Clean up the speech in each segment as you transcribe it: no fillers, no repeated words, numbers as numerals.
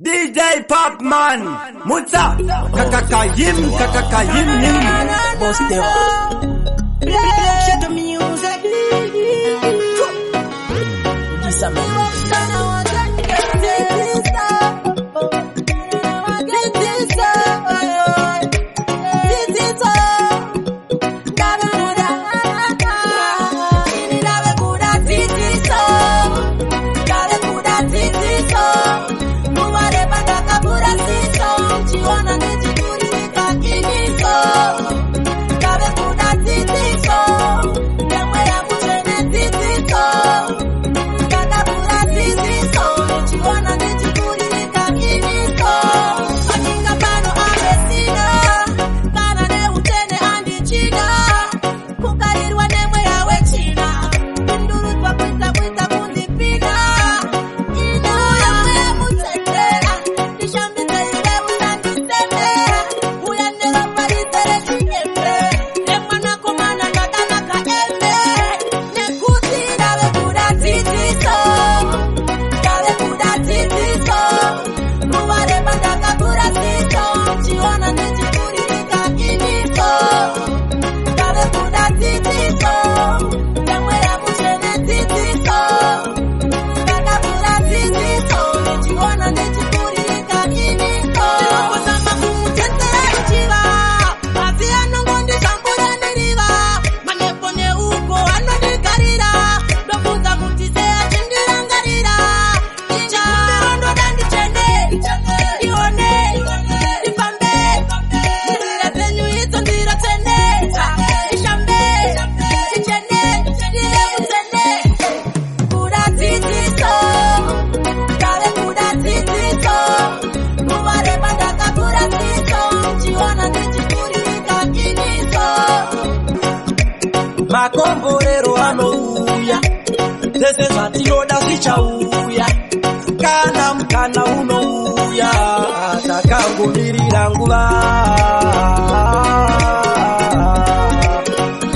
DJ Popman, Mutsa, kakakayim, Boss Deva. Shut the music. This a makomborero anouya zese zvatinoda zvichauya kana mukana unouya takangomirira nguva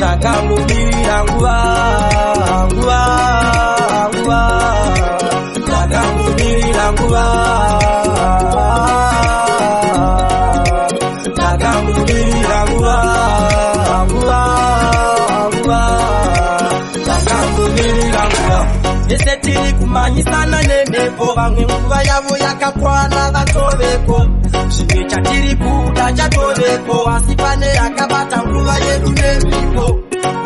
takangomirira nguva takangomirira nguva takangomirira nguva ese tiri kumanyisana nemhepo vamwe nguva yavo yakakwana vatoveko zvimwe chatiri kuda chatoveko asi pane yakabata nguva yedu nemhipo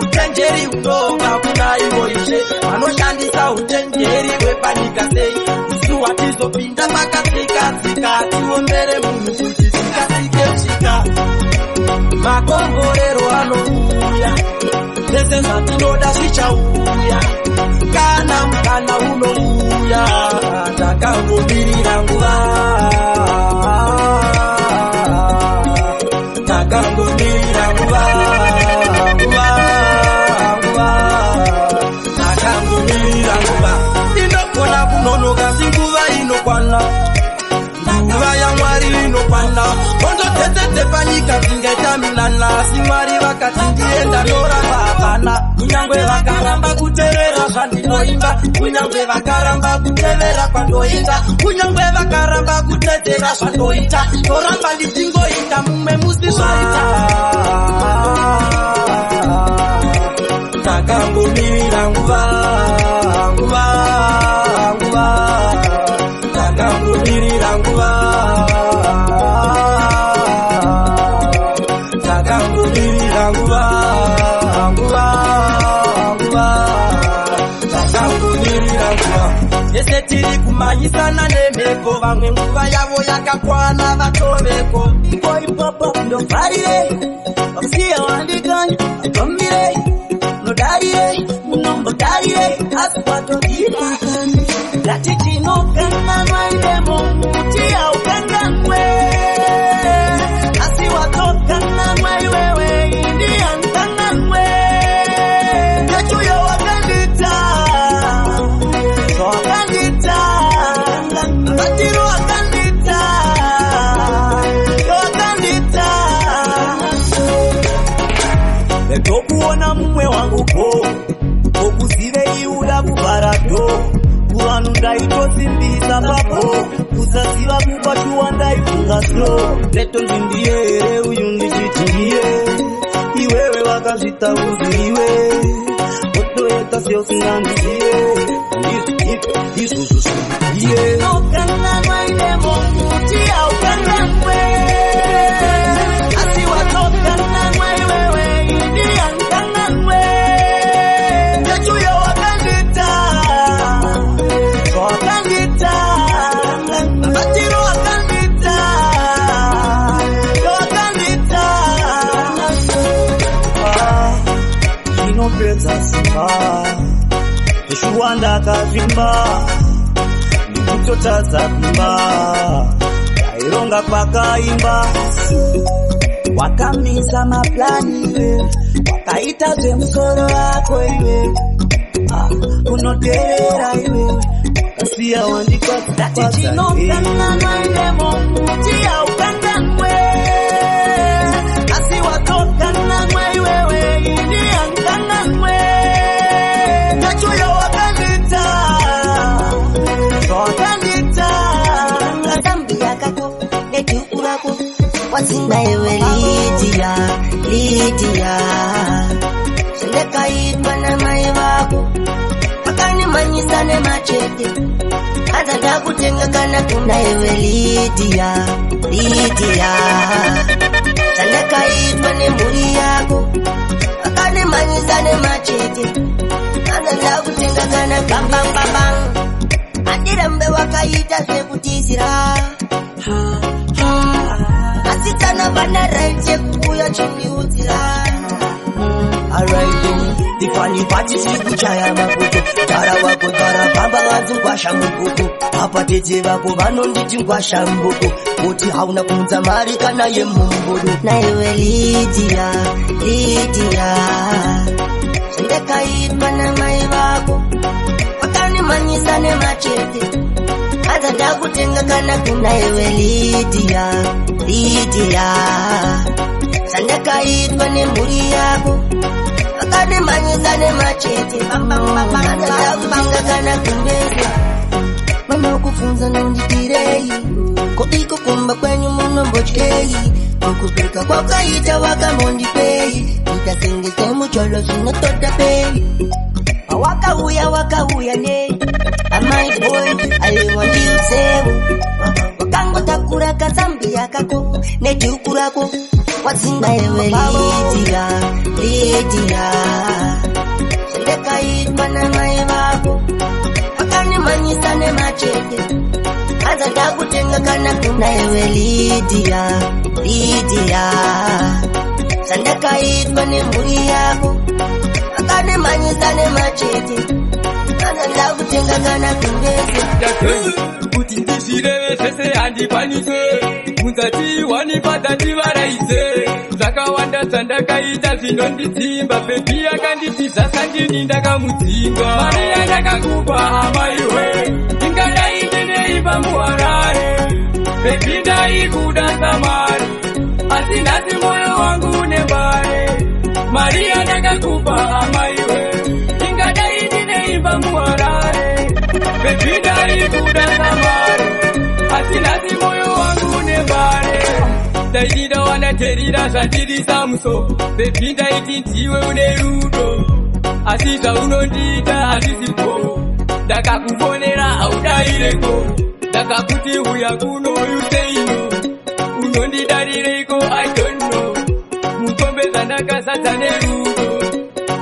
uchenjeri unobva kuna ivo ishe vanoshandisa uchenjeri hwepanika sei isu watizopinda pakasika tiombere munhu kuti tikasike chika makomborero anouya zese zvatinoda zvichauya kana mukana unouya takangomirira nguva takangomirira nguva takangomirira nguva inogona kunonoka singuva inokwana nguva yaMwari inokwana ondotetsetse panyika dzingaitamilana asi Mwari vakati ndienda noramba hapana kunyangwe vakaramba kuteerera zvandinoimba kunyangwe vakaramba kutevera kwandoita kunyangwe vakaramba kuteedzera zvandoita toramba ndichingoita mumwe musi zvaita takangomirira nguva takangomirira nguva takangomirira nguva takangomirira nguva ese tiri kumanyisana nemhepo vamwe nguva yavo yakakwana vatoveko Ipoipopo ndovharire vakusiya wandikanya ikomire nodarire munombodarire asi kwatodikakani ngati chinokanganwa inemo muti aukanganwe asi watokanganwa iwewe indiyankanganwe yachuyo wakandita vatiro wakandita netokuona mumwe wangu po okuzive iuda kuvarado kuvanhu ndaitosimbisa papo Usaziva kupashua ndaifunga slow. Leto nzindiere uyundichitingie. Iwewe wakazita uziwe. Oto yeta sio singandisie. Isusu yeah. No kana mwaile mokuti au kana mwe. Asi watoka na mwewewe India kana mwe. Nechuyo wakandita. Wakandita. Batiro wakandita. Wakandita. Inopeza simba. Shuanda kavimba Nikutotaza vimba Kaironga paka imba Wakamisa maplani Wakaita zemsoro wako iwe Unoterera iwe Kasia wandikwa kupata Chino kana mwaile mokuti au kana mwe. Asi watoka na mwewewe India kana mwe. Nechuyo wakandita. Wakandita. Zambia kako netukurako wasinga ewe Lydia Lydia Sendeka itwa na mai wako Wakani manyisane machete Hata takutenga kana kuna ewe Lydia Lydia Sendeka itwa ne muri yako Wakani manyisane machete Hata takutenga kana bang bang bang bang Adirambe wakaita sekutizira Asitana vana raite kuya chimiuzira Alright then Tifani pati sikuchaya makuto Tara wako tara bamba wanzu kwa shambuko Hapa tete wako vanonditi kwa shambuko Kuti hauna kunza marika na ye mumbudu Na ewe Lydia Lydia Sendeka itwa na mai wako Wakani manyisane machete Hata takutenga kana kuna ewe Lydia Lydia Sendeka itwa ne muri yako Wakani manyisane machete Hata takutenga kana kumbeze Mama kufunza nonditirei Kodiko kumba kwenyu muno mbochkei Kukupika kwa kaita wakamondipei Itasengeze mucholo sinotota pei Waka huya Amai boy aliwandi usewu Wakango takura kazambia kako Nejukurako Wazinga ewe Lydia Lydia Sendeka itwa na mai wako Wakani manyisane machete Hata takutenga kana kuna ewe Lydia Lydia Sendeka itwa ne muri yako Wakani manyisane machete Hata takutenga kana kumbeze Kuti ndishire sese handipanise Munzati wanipata ndivaraise Zvakawanda zvandakaita zvinondidzimba Bebi yakanditiza sandini ndakamudzinga Mari yandakakupa hama iwe Ingadai ndinei pamuharare Bebi ndaikuda samari Asi nhasi moyo wangu nembare Mari yandakakupa hama iwe Ingadai ndinei pamuharare Bebi ndaikuda samari Asi nhasi moyo wangu nembare Ndaidida wanaterira zvandiri samuso Bebi ndaiti ndiwe une rudo Asi zvaunondiita hazvisipo Ndakakufonera haudaireko Ndakakuti uya kuno you say no Unondidarireko I don't know Mukombe zvandakazadza nerudo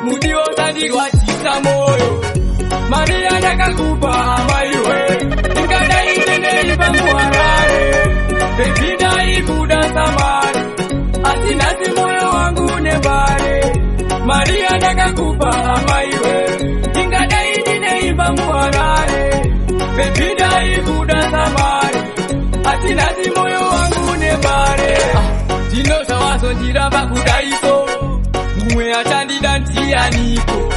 Mudiwo zvandirwadzisa moyo Mari yandakakupa hama iwe Ingadai ndinei pamuharare Bebi ndaikuda samari Asi nhasi moyo wangu nembare Mari yandakakupa hama iwe Ingadai ndinei pamuharare Bebi ndaikuda samari Asi nhasi moyo wangu nembare Ndino zvawazondiramba kudaiso Mumwe achandida ndianiko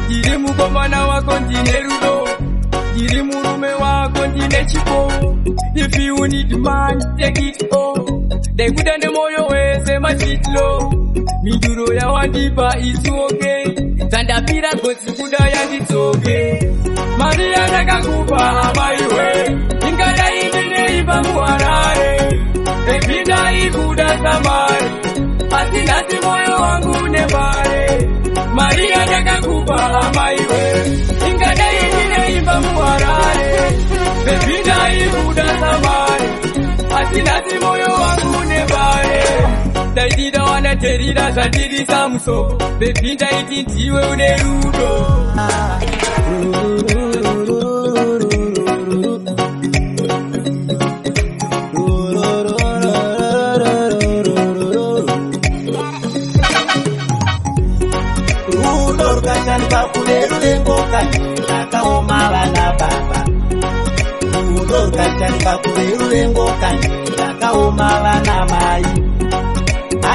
Ndiri mukomana wako ndine rudo Ndiri murume wako ndine chipo If you need man take it all Ndekuda nemoyo wese machitlo Miduro yawandipa is okay Zandapira gotsi kuda yanditsoke Mari yandakakupa hama iwe Ingadai ndinei imba muharare epinda ikuda samari asi nasi moyo wangu nembare Maria ndakakupa amaiwe ingadai ndine imba muharare epinda ikuda samari asi nasi moyo wangu nembare Daidida wanaterira zvandiri samusoko epinda iti ndiwe une rudo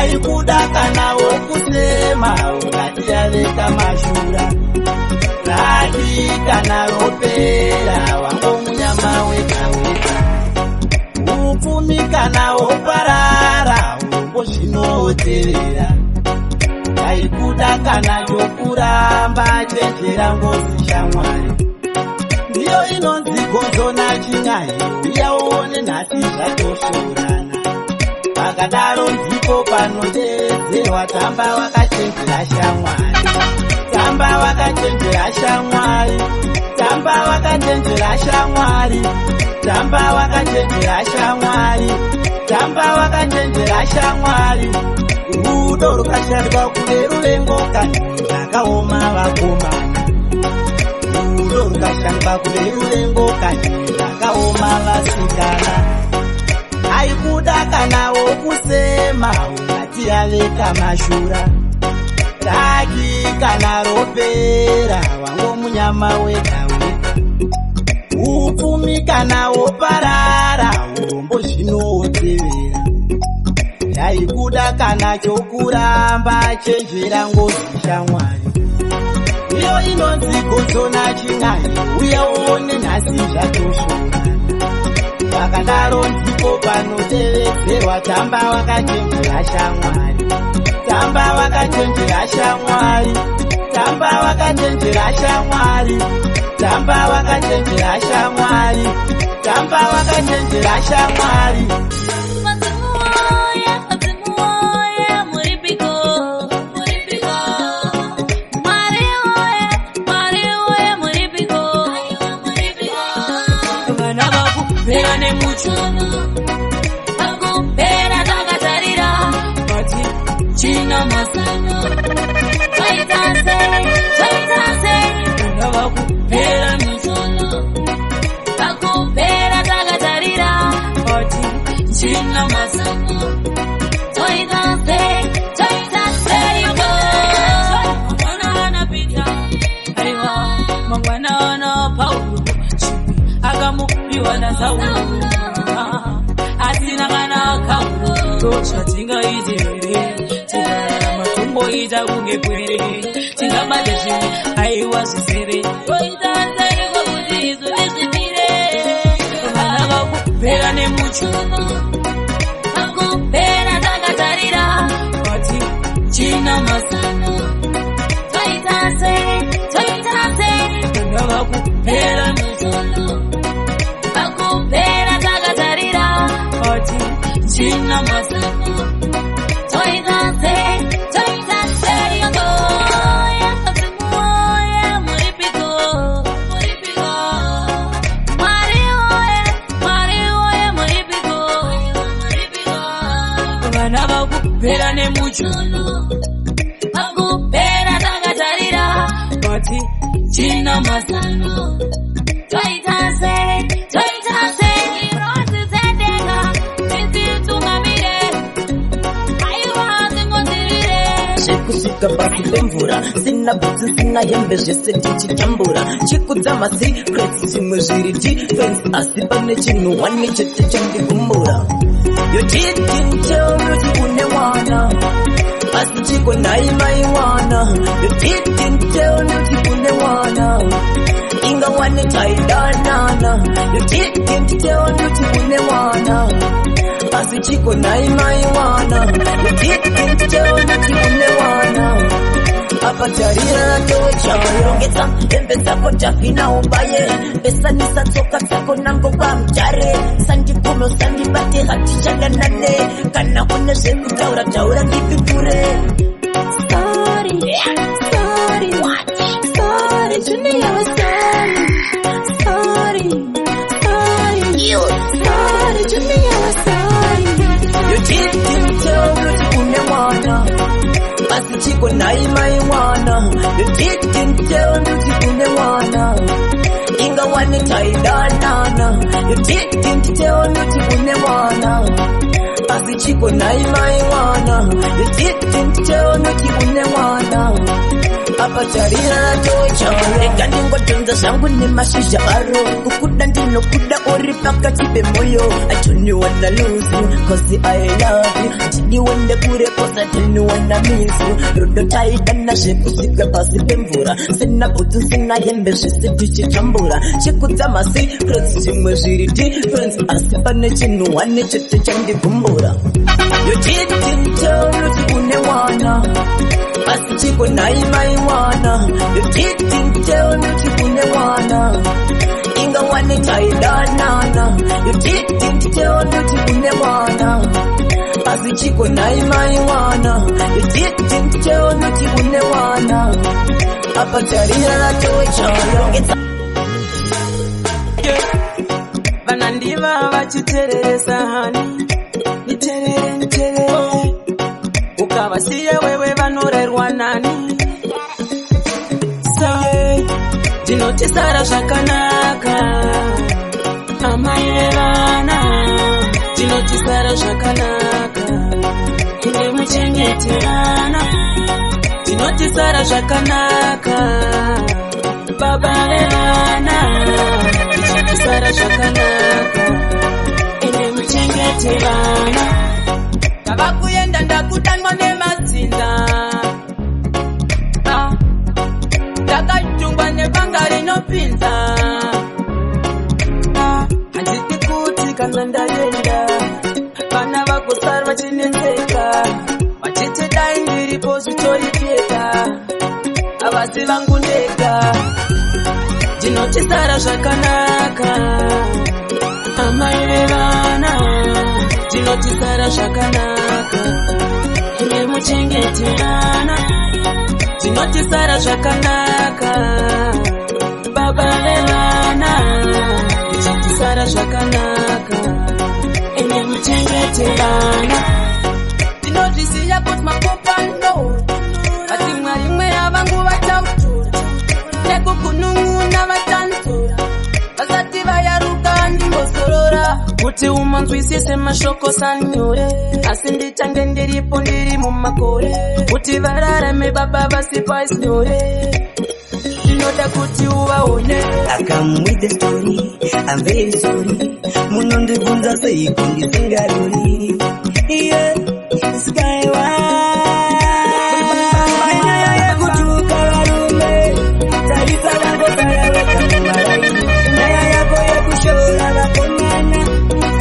Aikudakana wokusema ungatiyaveka mashura radikana ropera wango munyama weka weka upfumikana woparara umbo zvinoterera aikudakana yokuramba chenjera ngozi shamwari ndiyo inonzi gonzo nachinyayi uyaone nhasi zvatoshorana pakadaro ndipo panodedzerwa tamba wakachenjera shamwari tamba wakachenjera shamwari tamba wakachenjera shamwari tamba wakachenjera shamwari tamba wakachenjera shamwari rudo rukasharirwa kure ruvengokani rakaoma vakomana rudo rukasharirwa kure ruvengokani rakaoma vasikana aikudakana wokusema ungatiyaveka mashura dakikana ropera wango munyama wega wega upfumikana woparara urombo zvinotevera daikudakana chokuramba chenjera ngozi shamwari iyo inonzi gonzo nachinyayi uya uone nhasi zvatoshorana pakadaro ndipo panotevedzerwa tamba wakachenjera shamwari tamba wakachenjera shamwari tamba wakachenjera shamwari tamba wakachenjera shamwari tamba wakachenjera shamwari China masano, toitase, ndavakupera misolo, takupera takatarira, china masano, toitase, yuko. Mangwana anapita, aiwa, mangwana ana Paulo, akamupiwa na Saulo, asina kana Kaulo, tosha tinga izere. Ita kunge kwere tingabate zvimwe aiwa zvisere toitanza iko kuti izo nezvimire vana vakupera nemuchuno vakupera takatarira kuti china masano toitanze vana vakupera muchuno vakupera takatarira kuti china masano toitanze Pera ne muchuno akupera takatarira kuti china masano toitase irosi zedeka tititungamire aiwa zingodzirire kusvika pasi pemvura sina bhutsi sina hembe zvese tichitambura chikudza masecrets zvimwe zviri defense asi pane chinhu wani chete chandigumbura You didn't tell me you wouldn't wanna Asi chiko nai mai wanna You didn't tell me you wouldn't wanna Inga wane chaidanana You didn't tell me you wouldn't wanna Asi chiko nai mai wanna You didn't tell me you wouldn't wanna apa tarira towe chamarongeza hembe dzako tafina ubaye besanisa tsoka dzako nango kwamutare sandikuno sandibate hatichandanane kana une zvekutaura taura ndipipure. Sorry, sorry, sorry, Junior was sorry, sorry, sorry, Junior was sorry. You didn't tell me une mwana basi chiko naimai mwana. You didn't tell me une mwana inga wani taidanana. You didn't tell me une mwana basi chiko naimai mwana. You didn't tell me une mwana apa tarira tocha rega ndingotonza zvangu nemashizha aro kukuda ndinokuda uri pakati pemoyo. I don't wanna lose you cause I love you. Ndiwende kure kosa don't wanna miss you. Rudo taidana zvekusvika pasi pemvura sina bhutsu sina hembe zvese tichichambura chikudzama secrets zvimwe zviri difference asi pane chinhu wane chete chandigumbura. You didn't tell me une mwana basi chiko naimai mwana. You didn't tell me une mwana inga wani taidanana. You didn't tell me une mwana basi chiko naimai mwana. You didn't tell me une mwana apa tarira tocha vana ndiva vachitereresa hani niterere niterere ukavasiya wewe vanorerwa nani. Say ndinotisara zvakanaka amai vana ndinotisara zvakanaka ine muchengeterana ndinotisara zvakanaka baba vevana ndinotisara zvakanaka ine muchengeterana. Tava kuenda ndakudanwa nemadzinza ndakatungwa nebanga rinopinza handiti kuti kana ndaenda vana vakusara vachinetseka vachiti dai ndiripo zvitoripeka havasi vangu ndega ndinotisara zvakanaka amai vevana ndinotisara zvakanaka ine muchengeterana ndinotisara zvakanaka baba vevana ndinotisara zvakanaka ine muchengeterana. Ndinozviziva kuti mapopano asi mwari mwe avangu vachautura nekukunun'una vatanzura vasati vayaruka ndimbosorora kuti umanzwisise mashoko sanyore asi ndichange ndiripo ndiri mumakore kuti vararame baba vasipaisnyore ndinoda kuti uvaone. I come with the story, I'm very sorry. Munondibvunza seiko ndisingarori. Yeah, skyward. Nyaya yekutuka varume, tarisa vangosarareka kumaraini. Nyaya yako yekushora vakomana,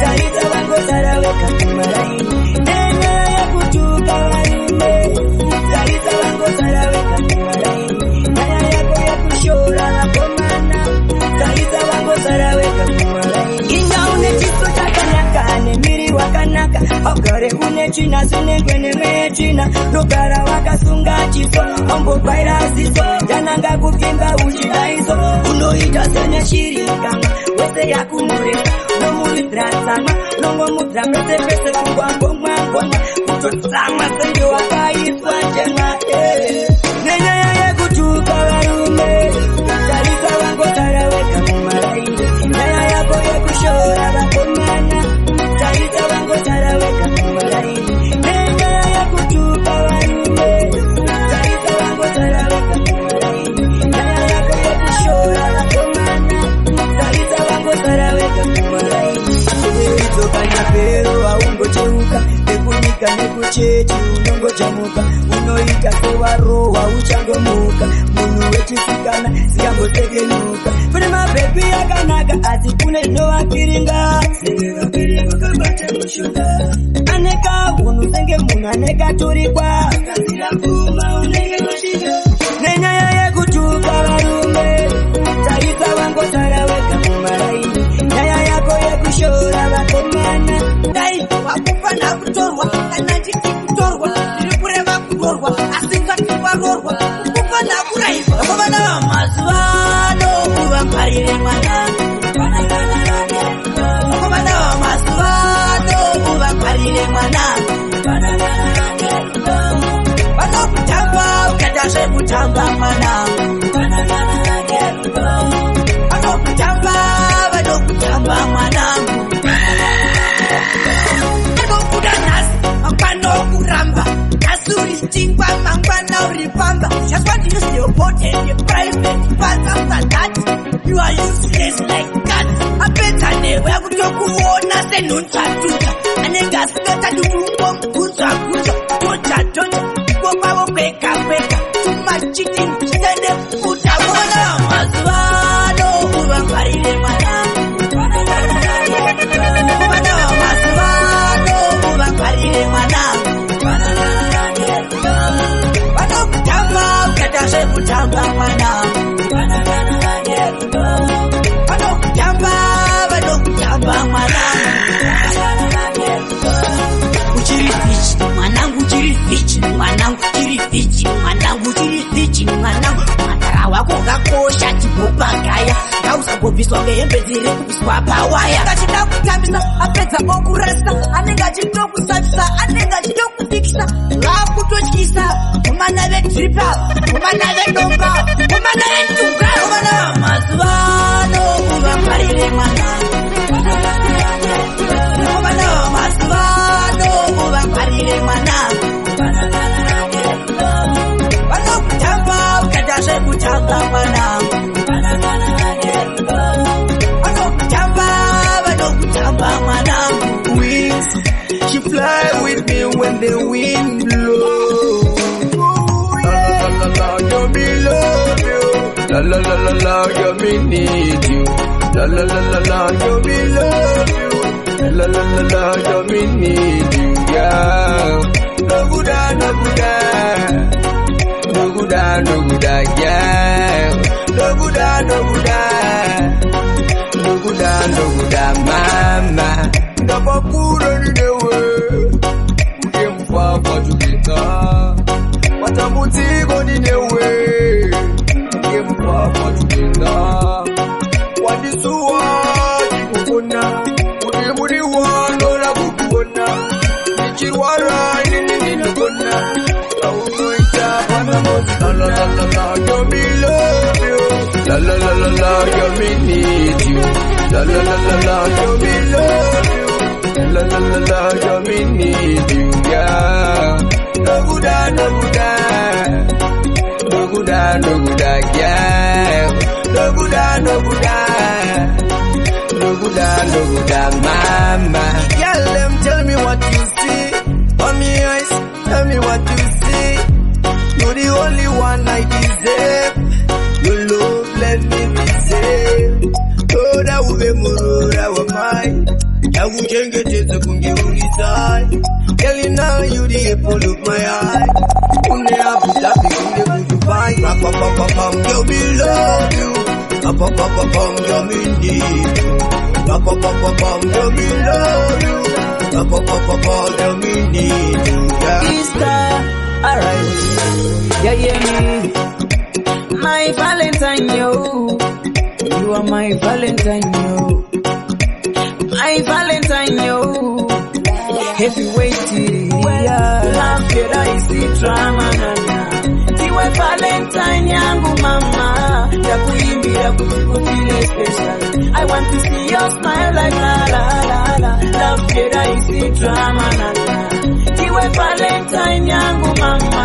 tarisa vangosarareka kumaraini. Nyaya yekutuka varume, tarisa vangosarareka kumaraini. Nyaya yako yekushora vakomana, tarisa vangosarareka kumaraini. Inga une chiso chakanaka nemiri wakanaka ogare une china sinengwe nemwe china nogara wakasunga chiso ombobvaira ziso jananga kupinga uchidaiso unoita sene shirikanga wese yakumureka nomuvidratsama nongomudra pese pese kungwangomwangomwa kutotsamwa senge wakaiswa njema nenyaya yekutuka varume tarisa vangosara wega mumaraini nyaya yako yekushora vakomana tarisa vangosara wega mumaraini nenyaya yekutuka varume tarisa vangosara wega mumaraini nyaya yako yekushora vakomana tarisa vangosara wega mumaraini idzokanapero vaungocheuka nekunyika nekuchechi unongochamuka unoita sewarohwa uchangomuka munhu wechisikana sikambotekenuka kune mabhebi akanaka asi kune zvinovapiringa senge vapiringa kabata mushonga aneka unhu senge munhu anekaturikwa akazira pfuma unenge mashizha Hey, wakupa na kutorwa, kanajiki kutorwa, nilikureva kutorwa, asinga kiwarorwa, wakupa na kuraiva. Wakupa na mazwano, kuwa parire mwanangu. Wakupa na mazwano, kuwa parire mwanangu. Wano kutamba, ukadashe kutamba mwanangu. Wano kutamba mwanangu. Kuramba, Kasuri Chingwa, Mangwana, Ripamba. Just want to use your boat and your private, but after that, you are useless like that. I better never go to Kuona, Senunta, Tuta, and then gas better to move Kuta, go power baker, too much cheating, then they put a one Maswano, who are carrying kutamba mwanangu. Bado kutamba mwanangu. Ujirifichi mwanangu, ujirifichi mwanangu, ujirifichi mwanangu, ujirifichi mwanangu. Matara wako kakosha chibupakaya, kausabobiswa ngehembe ziri kubiswa pawaya. Kachita kutambisa, apeta okuresta, anenga chito kusabisa, anenga chito kufikisa, laku tochikisa. Umana ve tripa, umana ve domba, umana ve tunga, umana mazwano, uva parire mwanangu. Umana mazwano, uva parire mwanangu. Wano kutamba, ukadashe kutamba mwanangu. Wano kutamba mwanangu. Wings, she fly with me when the wind blows. You me love you. La la la la la, you me need you. La la la la la, you me love you. La la la la, you me need you. Yeah. No gooda, no gooda. No gooda, no gooda. Yeah. No gooda, no gooda. No gooda, no gooda, mama. Never put on the way. We came far for together. What a motivo in the way. Game for together. What is so hard? Kukona. Udi wano la kukona. Nichiwara nini kukona. Launo itapana mozi. La la la la la, you me love you. La la la la la, you me need you. La la la la la, you me love you. La la la la, you me need you. Yeah. No gooda, no gooda. No gooda, no gooda, yeah. No gooda, no gooda. No gooda, no gooda, mama. Girl, them tell me what you see. On me eyes, tell me what you see. You're the only one I deserve. Your love let me be saved. Oh, that will be more, that will mine. That will change it to kungi. Girl, now you the apple of my eye. Unne abu dabi, unne buju bai. Rapapapapam, girl, me love you. Rapapapapam, girl, me need you. Rapapapapam, girl, me love you. Rapapapapam, girl, me need you. Easter, alright. Yeah, me. My Valentine, yo. You are my Valentine, yo. My Valentine, yo. Heavyweight, yeah. Love you, I see drama, nana. Tiwe Valentine yangu mama. Yakuimbira kukufile special. I want to see your smile like la la la la. Love you, I see drama, nana. Tiwe Valentine yangu mama.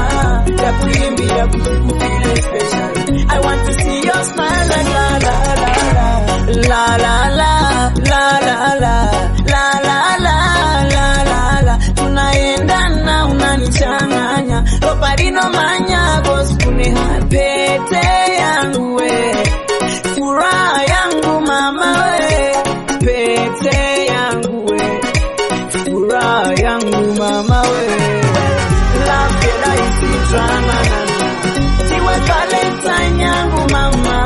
Yakuimbira kukufile special. I want to see your smile like la la la la. La la la, la la la, la la la. Tunaendana unanichanganya Roparino manya gospune pete yangu we furaha yangu mama we pete yangu we furaha yangu mama we love you like drama tiwe Valentine yangu mama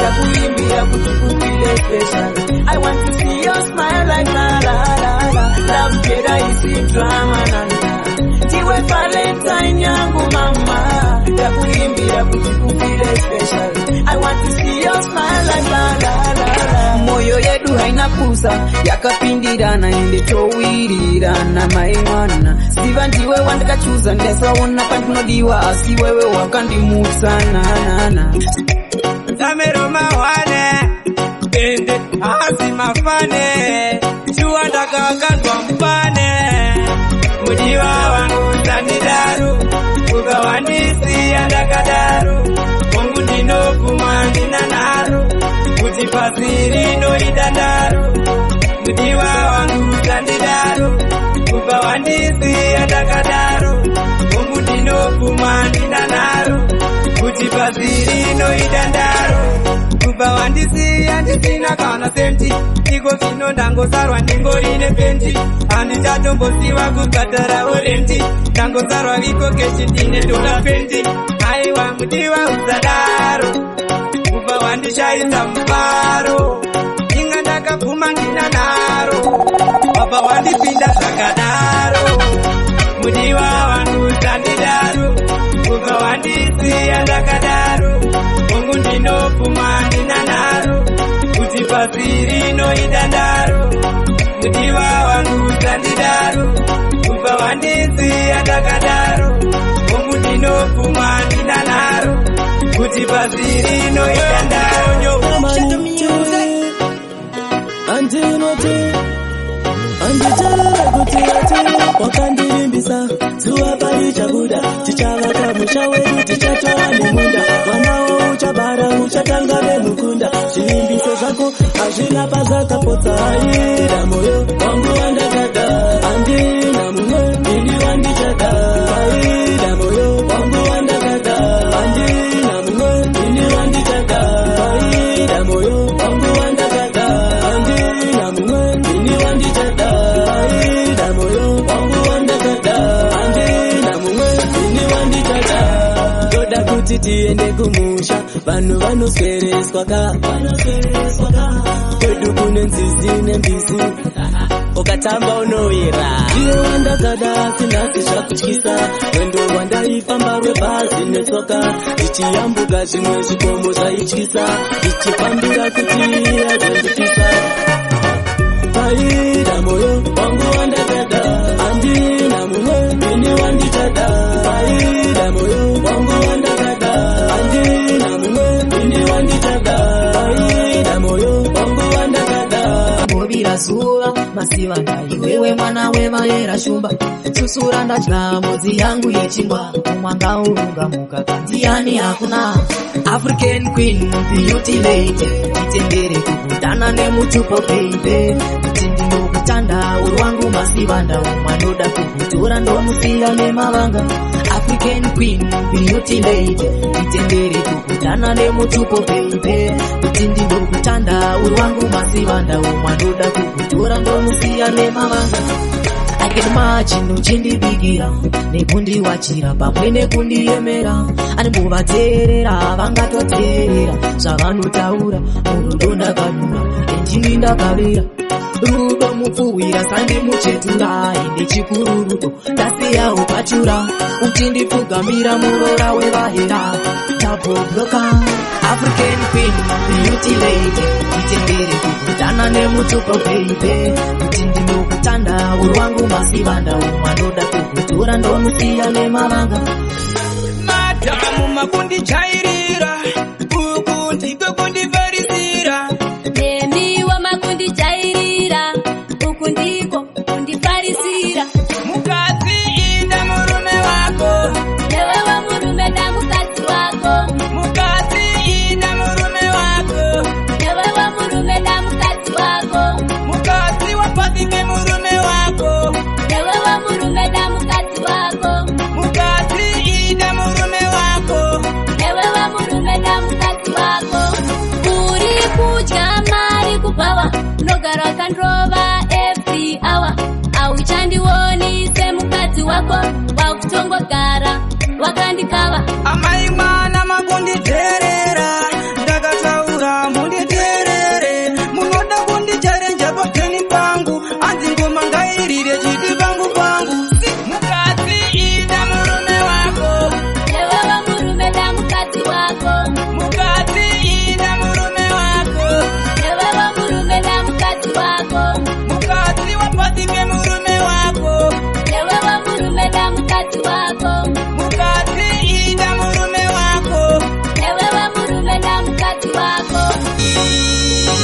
yakuimbia kutukufile special I want to see your smile like la la la la love you si drama nana. Tiwe Valentine yangu mama, ndakuimbira kuti ufeel special. I want to see your smile like la la la la. Moyo yedu haina kusa, yakapindirana ende towirirana maimwana. Siva ndiwe wandakachuza, ndesaona pandinodiwa asi wewe wakandimutsa nana. Zamero mawane, ende asi mafane, chua ndakakandwa mpane. Mudiwa wangu zanidaru, kuga wandisi andakadaru. Mungu ndinokuma ndinanaru, kuti pasiri no idandaru. Mudiwa wangu zanidaru, kuga wandisi andakadaru. Mungu ndinokuma ndinanaru, kuti pasiri no idandaru. Kuba wandisi andisina kana senti, iko kino ndangozarwa ndingorine penti. Handichatombosiwa kubhadhara orenti, ndangozarwa iko keshi ndine dola penti. Aiwa mudiwa usadaro, kuba wandishaisa mufaro. Inga ndakaguma ngina naro, baba wandipinda zvakadaro. Mudiwa wangu usandidaro, kuba wandisi andakadaro. Mungu ndinopfuma ndinanaro, kuti pasiri no idandaro. Mudiwa wangu usandidaro, kuba wandisi andakadaro. Mungu ndinopfuma ndinanaro, kuti pasiri no idandaro. Andicharara kuti ati wakandirimbisa zuwa pari chabuda tichavaka musha wedu tichatora nemunda mwanawo uchabara uchatanga nemukunda zvimbiso zvako hazvina pazvakapotsa aida moyo wangu wandakada andina mumwe ini wandichada aida moyo wangu wandakada andina mumwe ini wandichada aida moyo wangu wandakada andina mumwe ini wandichada aida moyo wangu wandakada andina mumwe ini wandichada toda kuti tiende kumusha vanhu vanoswereswa ka kwedu kune nzizi nembizi ukatamba unowira iye wandakada sinasi zvakutyisa rwendo rwandaifamba rwebhazi netsoka ndichiyambuka zvimwe zvikomo zvaityisa ndichifambira kuti azondityisa aida moyo wangu wandakada andina mumwe ini wandichada aida moyo wangu wandakada andina mumwe ini wandichada aida moyo wangu wandakada Mobira zuva masiva ndaiwewe mwana wevaera shumba susura ndadya modzi yangu yechingwa umwanga urunga mukaka ndiani hakuna African queen beauty lady itendere kukutana nemutupo baby kuti ndinokutanda urwangu masivanda umwanoda kukutora ndomusira nemavanga African queen beauty lady itendere kukutana nemutupo baby kuti ndinokutanda urwangu masivanda umwanoda kukutora ndomusira nemavanga I can imagine uchindibigira nekundiwachira pamwe nekundiyemera animbovateerera vangatoteerera zvavanotaura murudo ndakanura endini ndakavira rudo mupfuwira sandimuchetura ende chikuru rudo ndasiyawo pachura uchindipfugamira murora wevahera tabobloka African queen beauty lady itendere kukutana nemutupo baby kuti ndinokutanda urwangu masivanda umwanoda kukutora ndomusiya nemavanga Madamu makundichairira, uku ndiko kundifarisira. Nemiwa makundichairira, uku ndiko kundifarisira. Mukadzi ida murume wako, Newewe murume da mukadzi wako. mukadzi ida murume wako, Newewe murume da mukadzi wako. mukadzi wapatike murume wako, Newewe murume da mukadzi wako. mukadzi ida murume wako. Newewe murume da mukadzi wako. Uri kudya mari kupawa, unogara wakandrova every hour. Auchandioni semukadzi wako, wakutongogara wakandikava. Amai mwana makunditerera, ndakataura munditerere. Munoda kundicharenja pageni pangu, anzi ngoma ngairire chiti pangu pangu.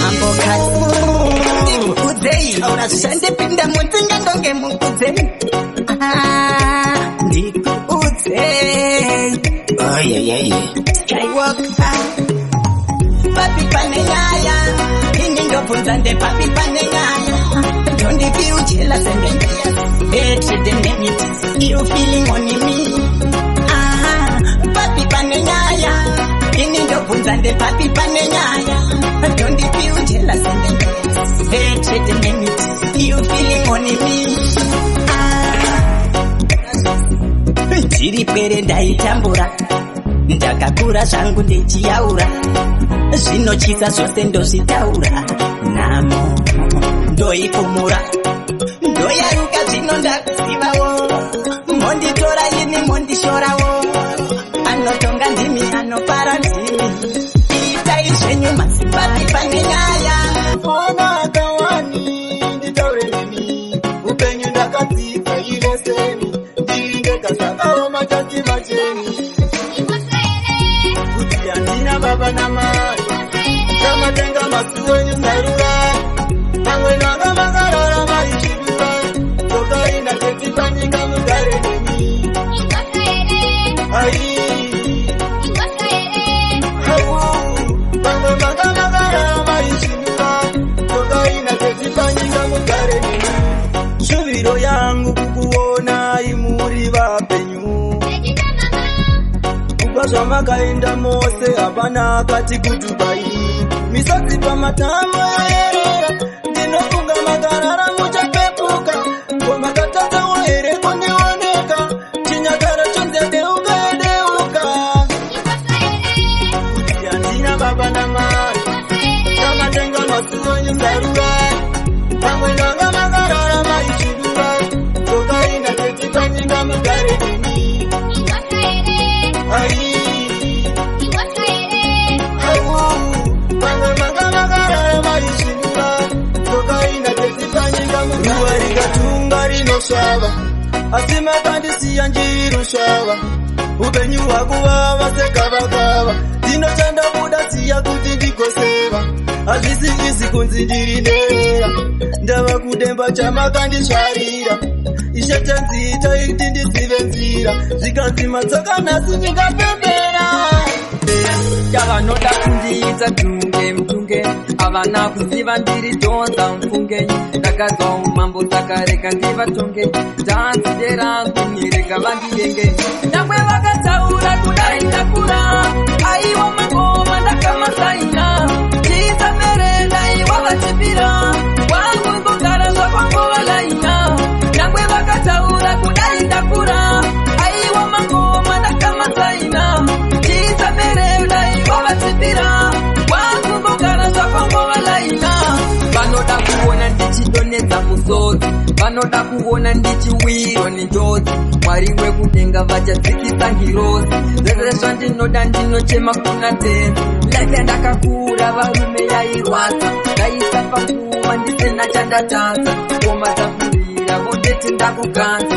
mambo kati ndikudei aurashandipinda mutsinga ndonge mukudei ndikudei skywalka papi pane nyaya ini ndobvunza ndepapi pane nyaya tondipiuchela sendendia you feeling on me papi pane nyaya ini ndobvunza ndepapi pane nyaya tondipiuchela sendendia you feeling on me chiri pere ndaitambura ndakakura zvangu ndechiyaura zvinochisa zvose ndozvitaura namo ndoipumura ndoyaruka zvino ndakuzivawo monditora ini mondishorawo anotonga ndimi anopara ndimi itai zvenyu masipapi pane nyaya ona akawani nditaure nemi upenyu ndakadzika ileseni ndingekasakawo matati macheni kuti handina baba namai kamatenga masuwenyu sarura amwenu anga makarara maichidura tokaina teti panyika mugare nemi ai pamwe manga makarara maichidura tokaina teti panyika mugare nemi shuviro yangu kukuona imuri vapenyu kubva zvamakaenda mose hapana akati kudubai misodzi pamatamo erera ndinofunga makarara muchapepuka komakatadzawo here kundioneka chinyakara chonze deuka edeuka kuti handina baba namai kamatenga masuwenyu sarura pamwe nanga makarara maichidura tokaina teti panyika mugare nemi ai ruva rikatunga rinosvava asi makandisiya njirusvava upenyu hwakuvava segavakava ndinochanda kuda siya kuti ndigoseva hazvisi izi kunzi ndiri nderera ndava kudemba chamakandisvarira ishetenziita iti ndizive nzira zvikanzi matsoka nhasi ndingapembera yavanoda kundiita tunge mutunge havana kuziva ndiri dhonza mfunge ndakadzwa umambo sakareka ndivatonge dzanzide rangu nirega vandiyenge nyangwe vakataura kudai ndakura aiwa mangoma ndakamasaina chisamerenda iwa vachipira wangu ngogara zvakwangovalaina nyangwe vakataura kudai ndakura aiwa mangoma ndakamasaina chisamerenda iwa vachipira wangu ngogara zvakwangovalaina vanoda kuona ndichidonedza musodzi vanoda kuona ndichiwirwa nenjodzi mwari wekudenga vachadzikisa ngirozi zvese zvandinoda ndinochema kuna tenzi life yandakakura varume yairwadza ndaisa panguva ndisina chandatanza koma tafurira vondeti ndakuganza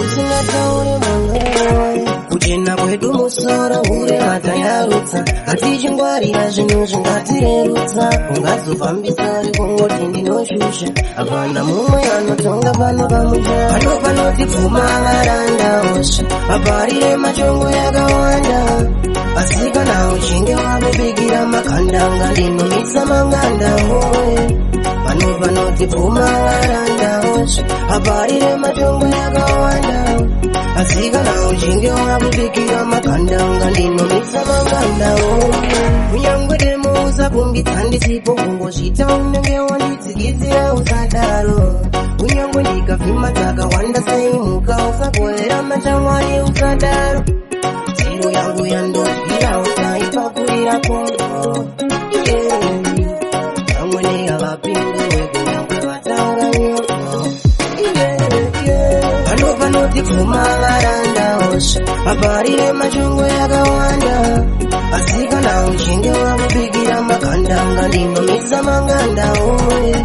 usingataure mamwewe kuchena kwedu musoro uremata yarutsa hatichingwarira zvinhu zvingatirerutsa ungazofambisa rikungoti ndinoshusha hapana mumwe anotonga pano pamusha pano panotipfuma varanda osha aparire machongo yakawanda asi kana uchinge wavobikira makandanga ndinomisa manganda oye pano panotipfuma varanda osha aparire machongo yakawanda asi kana uchinge wavobikira makandanga ndinomisa manganda oye kunyangwe demo usakumbitsa ndisipo kungozvita unenge wanditsikitsira usadaro kunyangwe ndikavhima dzakawanda seimuka usakovera machamwari usadaro tsiro yangu yandozvira usaipakurira kongo vamwene havapindurwe kunyangwe vataura nyoko pano panotipfuma varanda osha aparire machongo yakawanda asi kana uchinge wavobikira makandanga ndinomisa manganda oye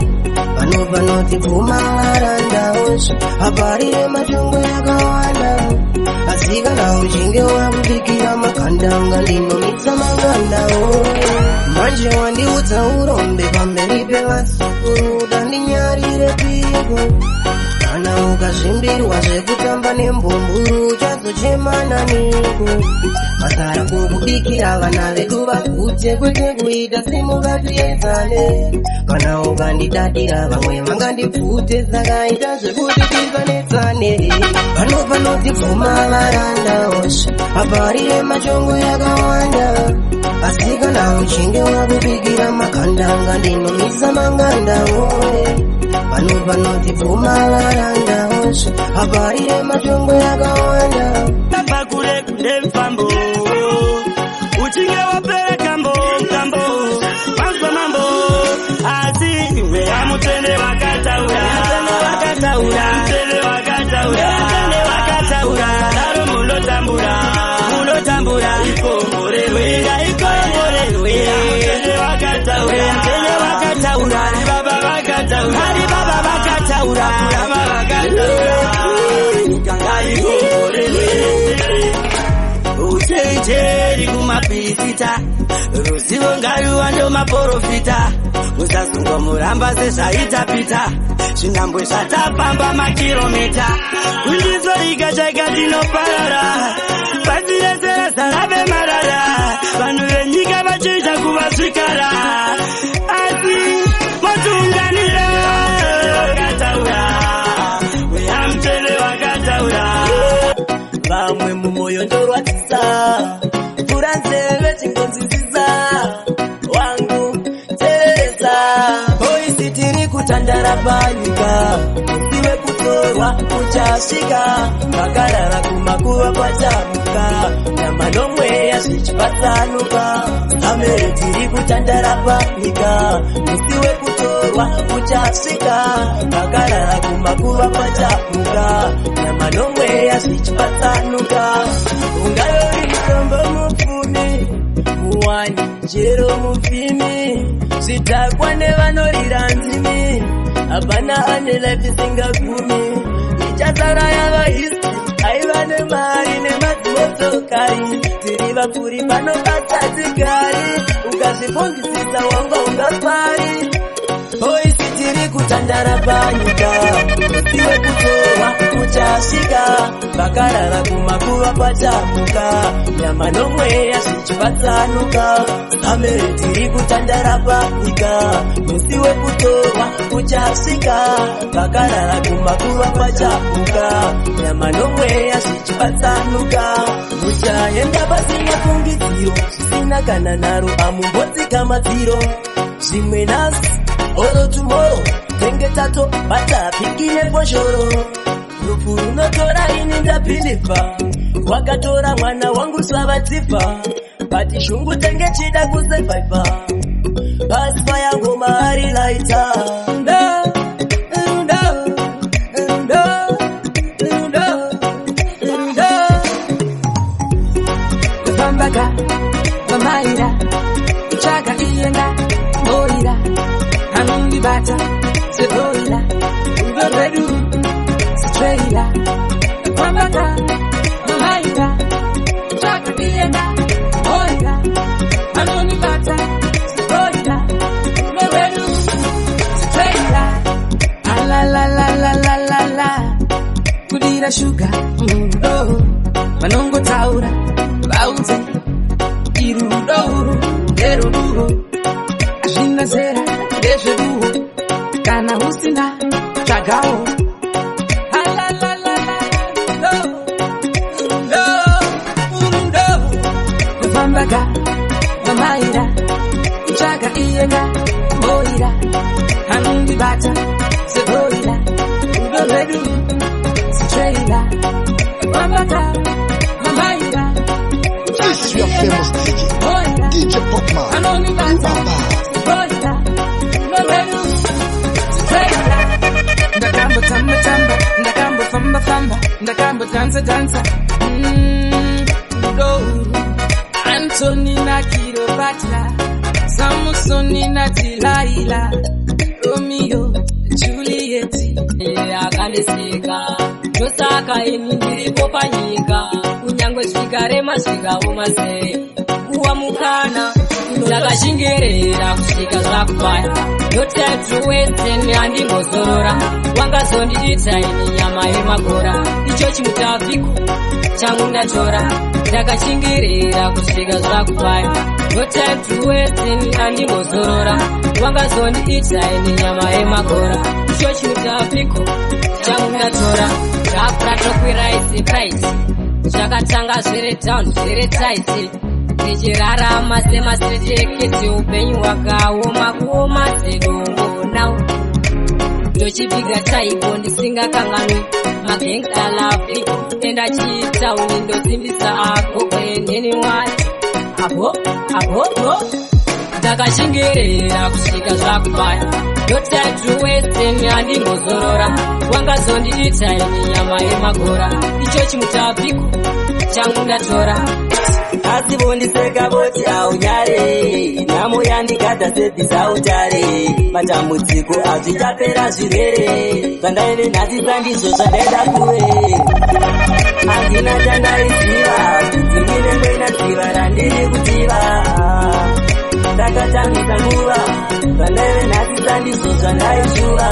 pano panotipfuma varanda osha aparire machongo yakawanda asi kana uchinge wavobikira makandanga ndinomisa manganda oye manje wandiudza urombe pamberi pevasukuru utandinyarire piko kana ukazvimbirwa zvekutamba nembumburu uchazochemana niko masara kukubikira vana vedu vagute kwete kuita simukatiedzane kana ukandidadira vamwe vangandipfute sakaita zvekuti tifanetsane pano panotipfuma varanda osha aparire machongo yakawanda asi kana uchinge wakubikira makandanga ndinomisa mangandawoe pano panotipfuma varanda osha aparire machongo yakawanda napakure kunde mfambo uchinge wapera kambo panzwa mambo asi iwe amutende wakataura daro mulotambura ikomborerwe amutende wakataura hari baba vakataura nikanga ikomborerwe uchenjeri kumapisita ruzivo ngaruwando maprofita musasungwa muramba sezvaita pita zvinambwe zvatapamba makiromita kundizorika chaika tinoparara pasi rese razarave marara vanhu venyika vachiita kuvasvikara asi motiunganira wakataura weamutende wakataura vamwe mumoyo ndorwadzisa pfura nzeve chingonzwisisa wangu teeresa boisi tiri kutandara panyika usiwe kutorwa uchasvika makarara kumakuva kwachamuka nyama nomweya zvichipatsanuka samere tiri kutandara panyika usiwe kutorwa uchasvika makarara kumakuva kwachamuka nyama nomweya zvichipatsanuka ungayori mutombo mupfumi muwani jero mupfimi zvidhakwa nevanorira nzimi hapana ane life isingagumi ichasara yava history aiva nemari nemadzimotokari tiri vapfuri panobata dzigari ukazvibongisisa wanga ungapari boisi tiri kutandara panyika usiwe kutorwa uchasvika vakarara kumakuva kwachamuka nyama nomweya zvichipatsanuka samere tiri kutandara panyika usiwe kutorwa uchasvika vakarara kumakuva kwachamuka nyama nomweya zvichipatsanuka muchaenda pasina fungidziro zvisina kana nharo amumbotsika madziro zvimwe nhasi oro tomorrow tenge tato batapikine poshoro rufu runotora ini ndapilipa wakatora mwana wangu swavatsifa bati shungu tenge chida kusevaiva basipa yangu mahari laita kufambaga mamaira kuchaga iyenga moira anungibata sekoila ugoredu straighta kwambaka mamaira chaka ienda moira anungibata sekoila ugoredu straighta la la la la la la la kudira sugar manongo taura bauze irudo derudo azvina zera ndezveduwo kana usina tsvagawo kufambaga mamaira kutsvaga iyenga moira anondibata segoira rudo rwedu straighta kufambaga mamaira This is your famous DJ Popman. Ndakambo tamba tamba, ndakambo famba famba, ndakambo danza danza. Anthony na Cleopatra, Samson na Delilah, Romeo, Juliet. Akaneseka, ndosaka ini ndiripo panyika, kunyangwe zvikare masvikawo masei. Kuwa mukana, Takashingerera kusvika zvakubaya. No time to waste and handingozorora. Wangazondiita ini nyama yemagora. Icho chimutapiko changu ndatora. Takashingerera kusvika zvakubaya. No time to waste and handingozorora. Wangazondiita ini nyama yemagora. Icho chimutapiko changu ndatora. Rapra tokwiraisi price. Zvakatanga zviri down zviri tight. Tichirarama semaseteketi upenyu wakaoma kuoma sedongo now. Ndochipiga taipo ndisingakanganwi magang alafi enda chitauni ndosimbisa ako kweneni wati abo takashingerera kusvika zvakubaya. No time to waste handingozorora. Wangazondiita ini nyama yemagora. Icho chimutapiko changu ndatora. Asi vondiseka voti aunyare. Nhamo yandikadza sebvisa utare. Matambudziko azvichapera zvirwere. Zvandaine nhasisa ndizvo zvandaida kuve. Handina chandaiziva. Kuti ndine mweinaziva randiri kutiva. Ndakatambisa nguva. Zvandaine nhasisa ndizvo zvandaishuva.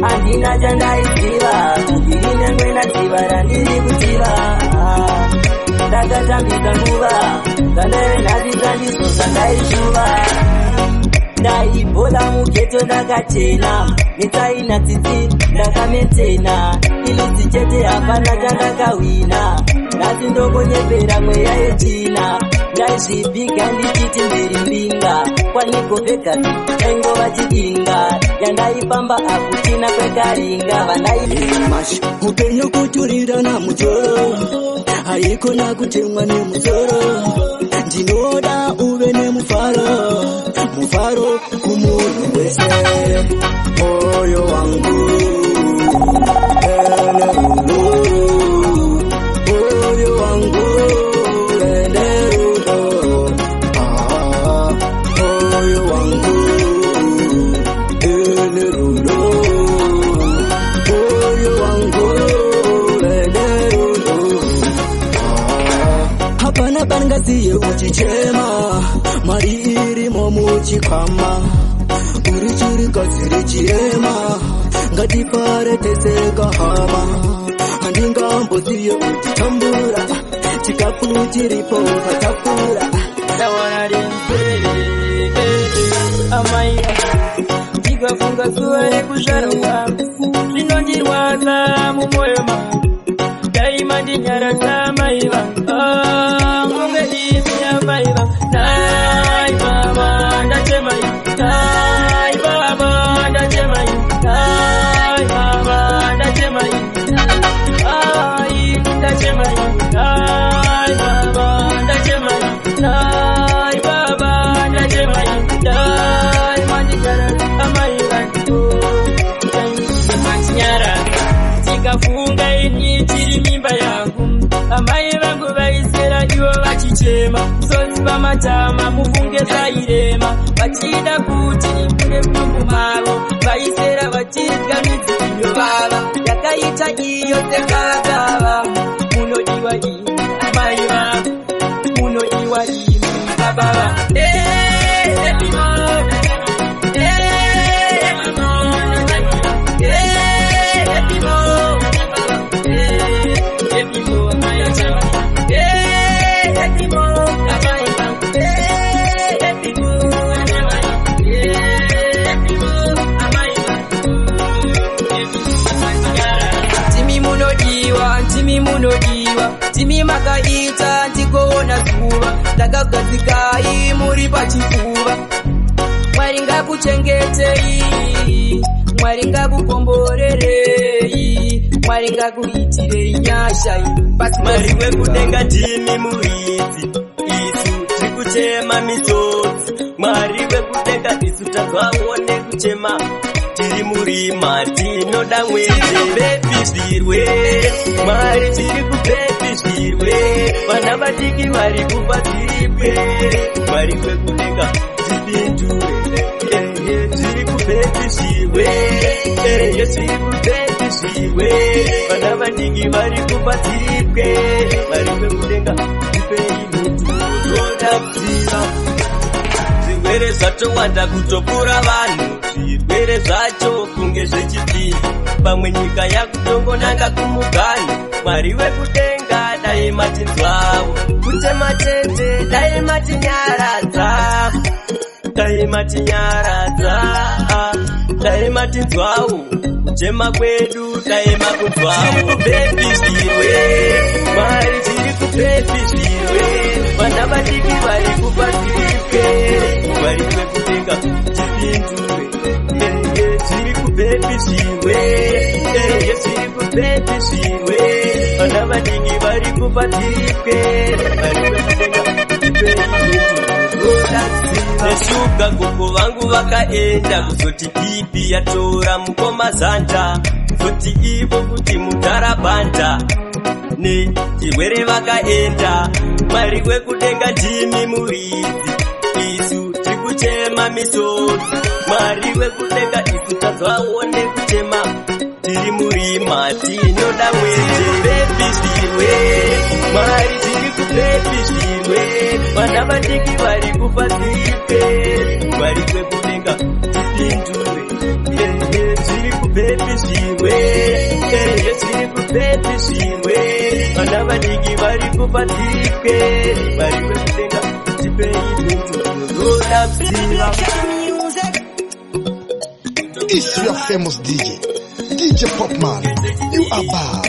Handina chandaiziva. Kuti ndine mweinaziva randiri kutiva. Ndakatambisa nguva. Zvandaine nhasisa ndizvo zvandaishuva. Ndaibhola mugeto ndakachena. Nitsaina tsitsi ndakametena. Iludzi chete hapana chandakahwina. Nhasi ndokonyepera mweya yechina. Ndaizvipiga ndichiti ndiri mbinga. Kwaniko vegasi chaingova chidinga. Yandaifamba akuchina kwekaringa. Vandaifemash upenyu kuturirana mutoro. Haikona kutemwa nemusoro. Ndinoda uve nemufaro. Mufaro kumunhu wese. Moyo wangu moyo wangu ene rudo. Moyo wangu ene rudo. Moyo wangu ene rudo. Hapana bangaziye uchichema. Mari irimo muchikwama. Urichirikaziri chirema. Ngatipare teseka hama. Handingambosiye uchitambura. Chikafu chiripo katapura. Amai ndikafunga zuva rekuzvarwa zvinondirwadza mumwoyo mangu. Daima ndinyaradza mai vangu. Ngonge ndimi amai vangu. Nai baba ndachema iwe. Nai baba ndachema iwe. Nai baba ndachema iwe. Ai ndachema iwe. Nai baba ndachema iwe. Nai baba ndachema iwe. Nai mandinyaradza amai vangu. Mandinyaradza ndikafunga ini tiri mimba yangu. Amai vangu vaisera ivo vachichema. Sozi pamatama mufunge zairema. Vachida kuti ikune mudumbu mavo. Vaisera vachidya midzi inovava. Yakaita iyo sekavakava. Munodiwa imi amai vangu. Munodiwa imi baba vangu. Timi munodiwa, timi makaita ndikoona zuva. Ndakagadzikai muri pachifuva. Mwari ngakuchengetei, Mwari ngakukomborerei, Mwari ngakuitirei nyasha. Mwari wekudenga timi muridzi, isu tikuchema misodzi. Mwari wekudenga isu tazwaone kuchema. Tiri murima tinoda mwezi zvirwere. Mwari tiri kupepi zvirwere. Vana vadiki vari kufa zviripere. Mwari wekudenga tipindure. Tiri kupepi zvirwere. Tiri kupepi zvirwere. Vana vadiki vari kufa zviripere. Mwari wekudenga tipei mutu. Toda kuziva zvirwere zvatowanda kutopfuura vanhu, zvirwere zvacho kunge zvechipiri. Pamwe nyika yakutongonanga kumuganhu, Mwari wekudenga dai matinzwawo, kutema tete dai matinyaradza, dai matinyaradza, dai matinzwawo, kuchema kwedu dai makunzwawo. Tiri kupepishirwe, Mwari tiri kupepishirwe, vana vadiki vari kupatirwe, Mwari wekudenga tipindure. Tiri kupepishirwe, tiri kupepishirwe, vana vadiki vari kupatirwe, Mwari wekudenga tipindure. Neshuga gogo vangu vakaenda kuzoti pipi yatora mukoma zanda, kuzoti ivo kuti mutarabanda nechirwere vakaenda. Mwari wekudenga ndimi muridzi, isu tikuchema misodzi. Mwari wekudenga isu tadzwawo nekuchema, tiri murima tinoda mwezi. Kupepishirwe, Mwari tiri kupepishirwe, vana vadiki vari kupatirwe, Mwari wekudenga tipindure. Tiri kupepishirwe, tiri kupepishirwe, vana vadiki vari kupatirwe, Mwari wekudenga tipindure. It's your famous DJ, DJ Popman. You are bad.